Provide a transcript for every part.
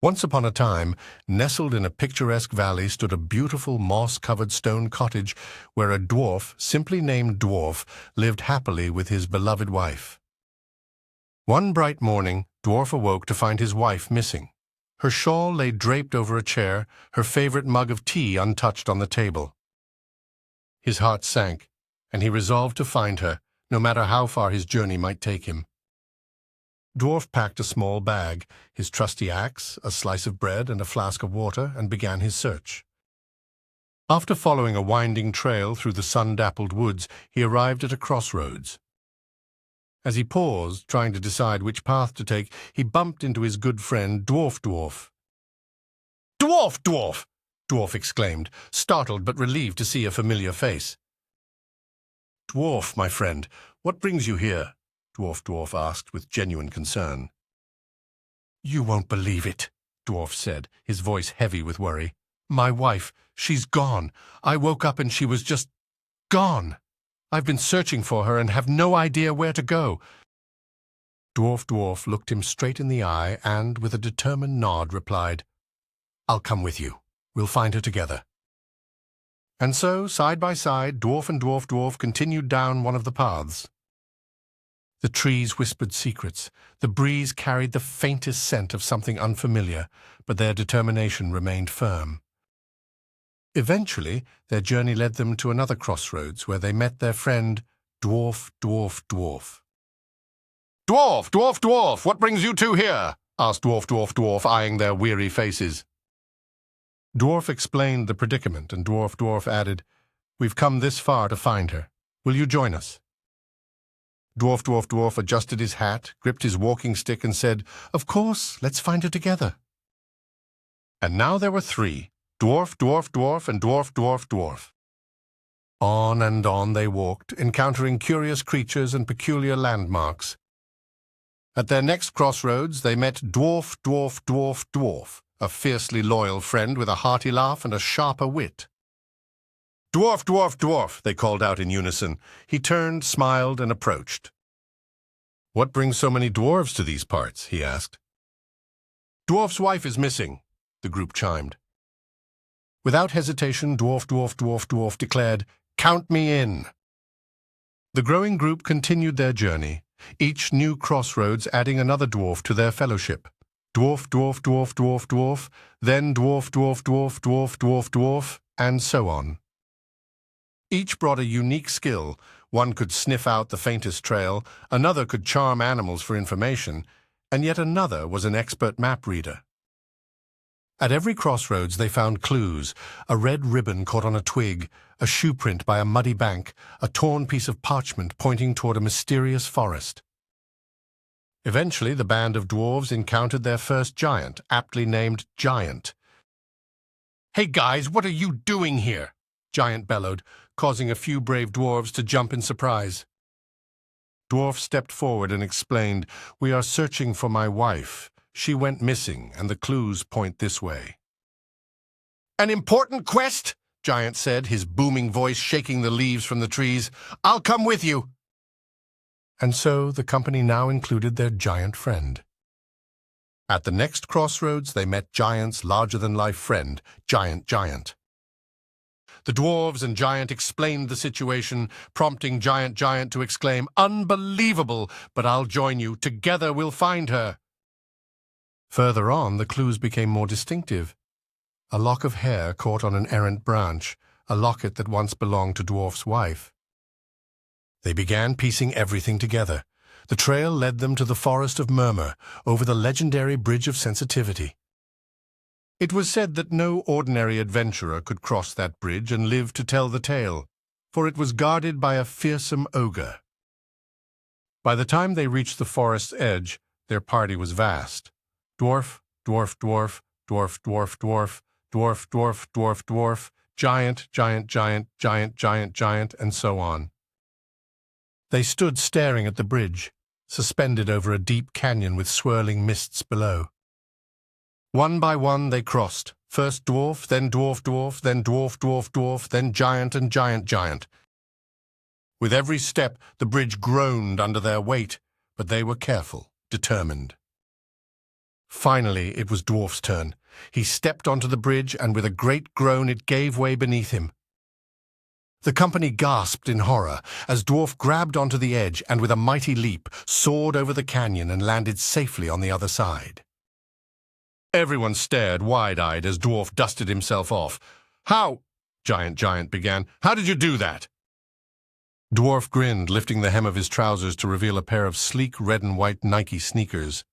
Once upon a time, nestled in a picturesque valley stood a beautiful moss-covered stone cottage where a dwarf, simply named Dwarf, lived happily with his beloved wife. One bright morning, Dwarf awoke to find his wife missing. Her shawl lay draped over a chair, her favorite mug of tea untouched on the table. His heart sank, and he resolved to find her, no matter how far his journey might take him. Dwarf packed a small bag, his trusty axe, a slice of bread, and a flask of water, and began his search. After following a winding trail through the sun-dappled woods, he arrived at a crossroads. As he paused, trying to decide which path to take, he bumped into his good friend Dwarf. "Dwarf, Dwarf!" Dwarf exclaimed, startled but relieved to see a familiar face. "Dwarf, my friend, what brings you here?" Dwarf asked with genuine concern. "You won't believe it," Dwarf said, his voice heavy with worry. "My wife, she's gone. I woke up and she was just gone. I've been searching for her and have no idea where to go." Dwarf looked him straight in the eye and, with a determined nod, replied, "I'll come with you. We'll find her together." And so, side by side, Dwarf and Dwarf continued down one of the paths. The trees whispered secrets, the breeze carried the faintest scent of something unfamiliar, but their determination remained firm. Eventually, their journey led them to another crossroads where they met their friend Dwarf. "Dwarf, what brings you two here?" asked Dwarf, eyeing their weary faces. Dwarf explained the predicament, and Dwarf added, "We've come this far to find her. Will you join us?" Dwarf adjusted his hat, gripped his walking stick, and said, "Of course, let's find her together." And now there were three, Dwarf, and Dwarf. On and on they walked, encountering curious creatures and peculiar landmarks. At their next crossroads, they met Dwarf, a fiercely loyal friend with a hearty laugh and a sharper wit. Dwarf, they called out in unison. He turned, smiled, and approached. "What brings so many dwarves to these parts?" he asked. "Dwarf's wife is missing," the group chimed. Without hesitation, Dwarf declared, "Count me in." The growing group continued their journey, each new crossroads adding another dwarf to their fellowship. Dwarf, then Dwarf, and so on. Each brought a unique skill. One could sniff out the faintest trail, another could charm animals for information, and yet another was an expert map reader. At every crossroads they found clues, a red ribbon caught on a twig, a shoe print by a muddy bank, a torn piece of parchment pointing toward a mysterious forest. Eventually, the band of dwarves encountered their first giant, aptly named Giant. "Hey guys, what are you doing here?" Giant bellowed, causing a few brave dwarves to jump in surprise. Dwarf stepped forward and explained, "We are searching for my wife. She went missing, and the clues point this way." "An important quest?" Giant said, his booming voice shaking the leaves from the trees. "I'll come with you." And so the company now included their giant friend. At the next crossroads, they met Giant's larger-than-life friend, Giant. The dwarves and Giant explained the situation, prompting Giant to exclaim, "Unbelievable! But I'll join you. Together we'll find her." Further on, the clues became more distinctive. A lock of hair caught on an errant branch, a locket that once belonged to Dwarf's wife. They began piecing everything together. The trail led them to the Forest of Murmur, over the legendary Bridge of Sensitivity. It was said that no ordinary adventurer could cross that bridge and live to tell the tale, for it was guarded by a fearsome ogre. By the time they reached the forest's edge, their party was vast. Dwarf, Giant, and so on. They stood staring at the bridge, suspended over a deep canyon with swirling mists below. One by one they crossed, first Dwarf, then Dwarf, then Dwarf, then Giant and Giant. With every step, the bridge groaned under their weight, but they were careful, determined. Finally, it was Dwarf's turn. He stepped onto the bridge, and with a great groan it gave way beneath him. The company gasped in horror as Dwarf grabbed onto the edge and with a mighty leap soared over the canyon and landed safely on the other side. Everyone stared wide-eyed as Dwarf dusted himself off. "How?" Giant began. "How did you do that?" Dwarf grinned, lifting the hem of his trousers to reveal a pair of sleek red and white Nike sneakers.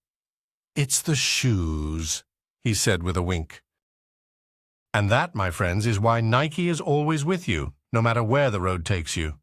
"It's the shoes," he said with a wink. And that, my friends, is why Nike is always with you, no matter where the road takes you.